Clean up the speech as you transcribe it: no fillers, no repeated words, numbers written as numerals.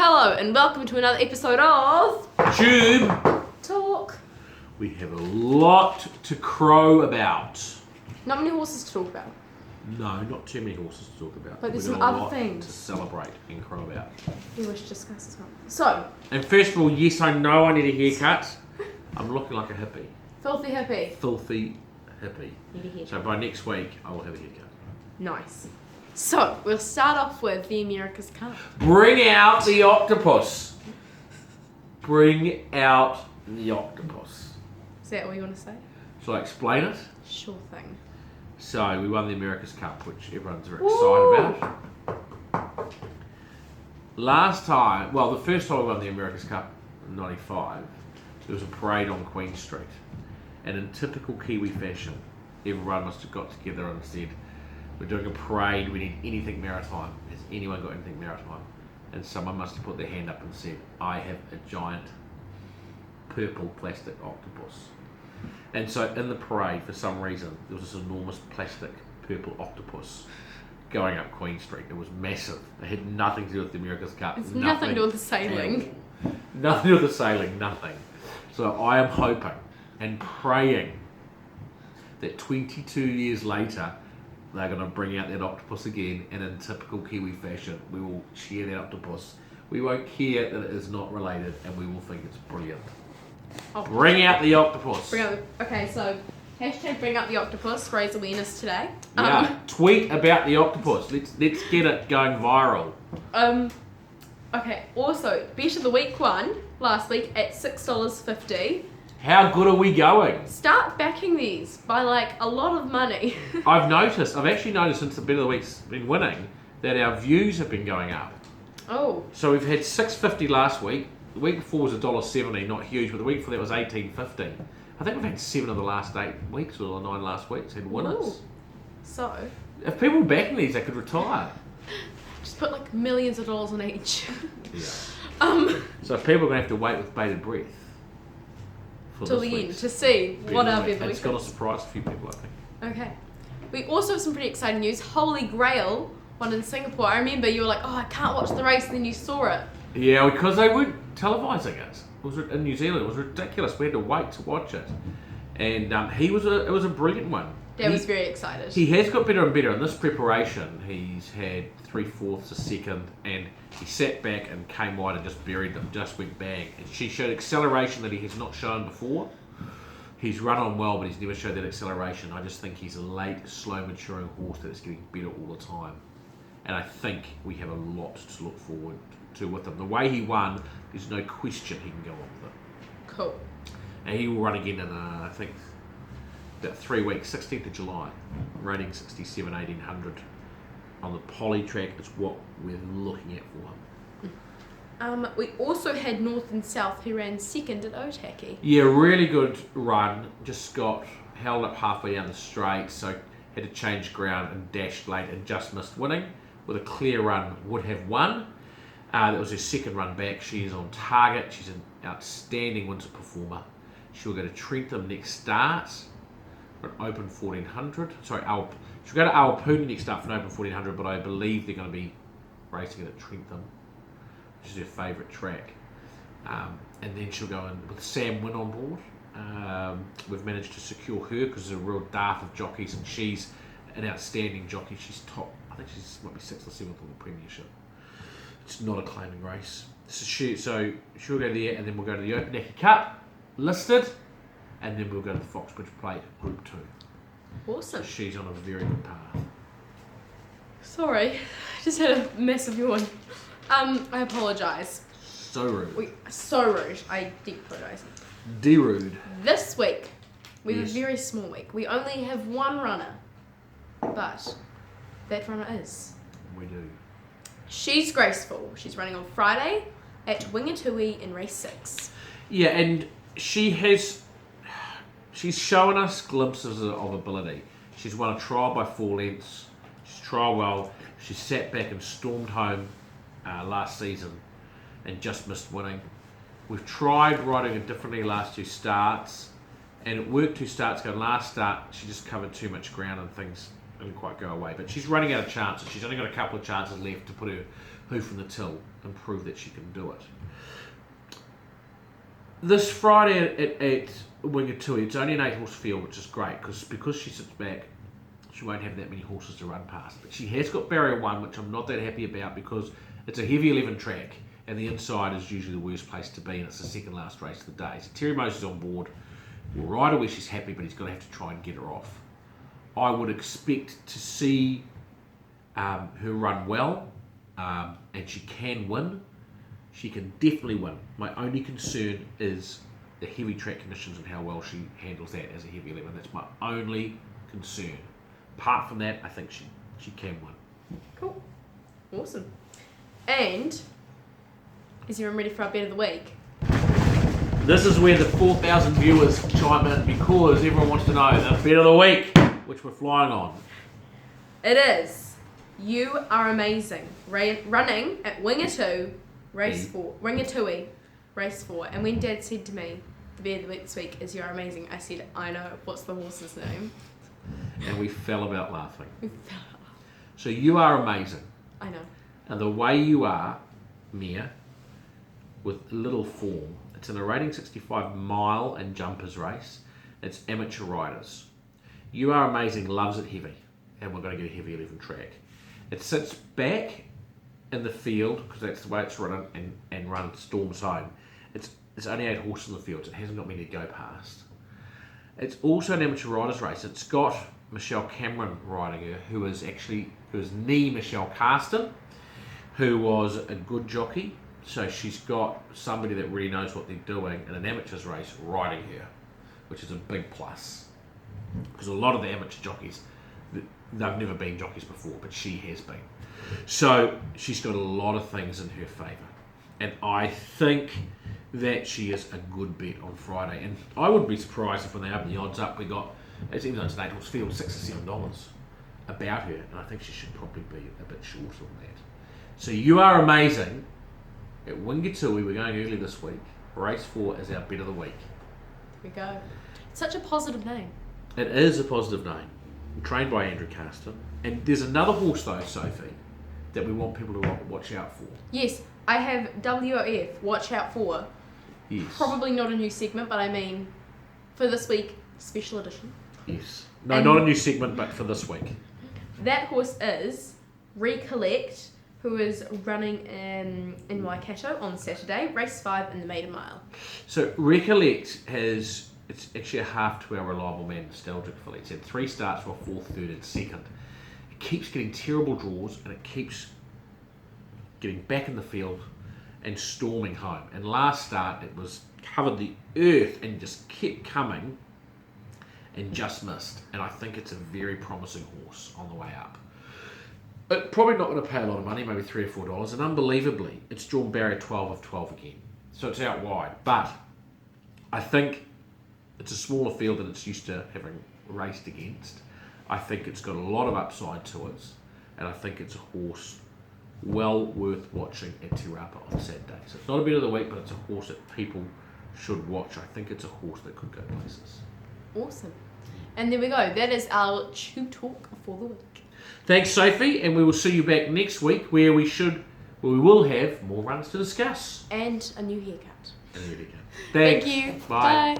Hello and welcome to another episode of Tube. Talk. We have a lot to crow about. Not many horses to talk about. No, not too many horses to talk about. But there's We've some got a other lot things to celebrate and crow about. we wish to discuss as well. So, And first of all, yes, I know I need a haircut. I'm looking like a hippie. filthy hippie. Filthy hippie. Need a haircut. So by next week, I will have a haircut. Nice. So, we'll start off with the America's Cup. Bring out the octopus. Bring out the octopus. Is that what you want to say? Shall I explain it? Sure thing. So we won the America's Cup, which everyone's very Woo! excited about. Last time, well, the first time we won the America's Cup in '95, there was a parade on Queen Street, and in typical Kiwi fashion, everyone must have got together and said, "We're doing a parade. We need anything maritime. Has anyone got anything maritime?" And someone must have put their hand up and said, "I have a giant purple plastic octopus." And so in the parade, for some reason, there was this enormous plastic purple octopus going up Queen Street. It was massive. It had nothing to do with the America's Cup. It's nothing to do with the sailing. Nothing to do with the sailing, nothing. So I am hoping and praying that 22 years later, they're going to bring out that octopus again, and in typical Kiwi fashion, we will cheer that octopus. We won't care that it is not related, and we will think it's brilliant. Oh, Bring out the octopus. Okay, so hashtag bring up the octopus, raise awareness today. Yeah, tweet about the octopus. Let's get it going viral. Okay, also, Bet of the Week won last week at $6.50. How good are we going? Start backing these by like a lot of money. I've actually noticed since the Bet of the Week's been winning, that our views have been going up. Oh, So we've had $6.50 last week. The week before was $1.70, not huge, but the week before that was $18.50. I think we've had 7 of the last 8 weeks, or the 9 last weeks, had winners. Ooh. So If people were backing these, they could retire. just put like millions of dollars on each. Yeah. So people are going to have to wait with bated breath for Till this the end week's to see Bet what of the our Week. Bet of the And it's Week going to is. surprise a few people, I think. Okay. We also have some pretty exciting news. Holy Grail won in Singapore. I remember you were like, oh, I can't watch the race, and then you saw it. Yeah, because they weren't televising it. It was in New Zealand. It was ridiculous. We had to wait to watch it, and it was a brilliant one. Dad was very excited. He has got better and better in this preparation. He's had 3/4 a second, and he sat back and came wide and just buried them. Just went bang. And she showed acceleration that he has not shown before. He's run on well, but he's never showed that acceleration. I just think he's a late, slow maturing horse that's getting better all the time. And I think we have a lot to look forward to with him. The way he won, there's no question he can go on with it. Cool. And he will run again in, I think, about 3 weeks, 16th of July. Rating 67, 1800 on the poly track is what we're looking at for him. We also had North and South who ran second at Otaki. Yeah, really good run. Just got held up halfway down the straight, so had to change ground and dashed late and just missed winning. With a clear run, would have won. That was her second run back. She is on target. She's an outstanding winter performer. She'll go to Trentham next start for an open 1400. Sorry, she'll go to Awapuni next start for an open 1400, but I believe they're going to be racing it at Trentham, which is her favourite track. And then she'll go in with Sam Wynn on board. We've managed to secure her because there's a real dearth of jockeys, and she's an outstanding jockey. She's top. I think she's might be 6th or 7th on the Premiership. It's not a claiming race. So she'll go there, and then we'll go to the Opanaki Cup, listed, and then we'll go to the Foxbridge Plate, Group 2. Awesome. So she's on a very good path. Sorry, I just had a massive yawn. I apologise. So rude. So rude. I deep apologise. De-rude. This week, we have Yes. a very small week. We only have one runner, but that runner is. We do. She's graceful. She's running on Friday at Wingatui in race 6. Yeah, and she's shown us glimpses of ability. She's won a trial by 4 lengths. She's trialled well. She sat back and stormed home last season and just missed winning. We've tried riding her differently last 2 starts, and it worked 2 starts ago. Last start, she just covered too much ground and things didn't quite go away. But she's running out of chances. She's only got a couple of chances left to put her hoof in the till and prove that she can do it. This Friday at Wingatui, it's only an 8-horse field, which is great because she sits back, she won't have that many horses to run past. But she has got barrier 1, which I'm not that happy about because it's a heavy 11 track and the inside is usually the worst place to be, and it's the second last race of the day. So Terry Moses on board will ride her where she's happy, but he's going to have to try and get her off. I would expect to see her run well, and she can win. She can definitely win. My only concern is the heavy track conditions and how well she handles that as a heavy 11. That's my only concern. Apart from that, I think she can win. Cool. Awesome. And is everyone ready for our bet of the week? This is where the 4,000 viewers chime in because everyone wants to know the bet of the week, which we're flying on. It is You Are Amazing, running at Wingatui, race 4. Wingatui, race 4. And when Dad said to me, the bet of the week this week is You Are Amazing, I said, I know, what's the horse's name? And we fell about laughing. We fell out. So You Are Amazing. I know. And the way you are, Mia, with little form, it's in a rating 65 mile and jumpers race. It's amateur riders. You Are Amazing loves it heavy, and we're going to get a heavy 11 track. It sits back in the field because that's the way it's run and run storms home. It's only 8 horses in the field, so it hasn't got many to go past. It's also an amateur riders race. It's got Michelle Cameron riding her, who is knee Michelle Carston, who was a good jockey. So she's got somebody that really knows what they're doing in an amateurs race riding her, which is a big plus. Because a lot of the amateur jockeys, they've never been jockeys before, but she has been. So she's got a lot of things in her favour. And I think that she is a good bet on Friday. And I would be surprised if when they open the odds up, we got, even though it's an 8-horse field, $6 or $7 about her. And I think she should probably be a bit shorter than that. So You Are Amazing at Wingatui. We're going early this week. Race 4 is our bet of the week. There we go. Such a positive name. It is a positive name. Trained by Andrew Carston. And there's another horse though, Sophie, that we want people to watch out for. Yes, I have WOF, watch out for. Yes. Probably not a new segment, but I mean, for this week, special edition. Yes. No, not a new segment, but for this week. That horse is Recollect, who is running in Waikato on Saturday, race 5 in the maiden mile. So Recollect it's actually a half to our reliable man, Nostalgic Filly. It's had 3 starts for 4th, 3rd and 2nd. It keeps getting terrible draws and it keeps getting back in the field and storming home. And last start it was covered the earth and just kept coming and just missed. And I think it's a very promising horse on the way up. Probably not going to pay a lot of money, maybe $3 or $4. And unbelievably, it's drawn barrier 12 of 12 again. So it's out wide. But I think it's a smaller field than it's used to having raced against. I think it's got a lot of upside to it. And I think it's a horse well worth watching at Te Rapa on Saturday. So it's not a bet of the week, but it's a horse that people should watch. I think it's a horse that could go places. Awesome. And there we go. That is our Chew Talk for the week. Thanks, Sophie, and we will see you back next week where we will have more runs to discuss. And a new haircut. And there we go. Thank you. Bye. Bye.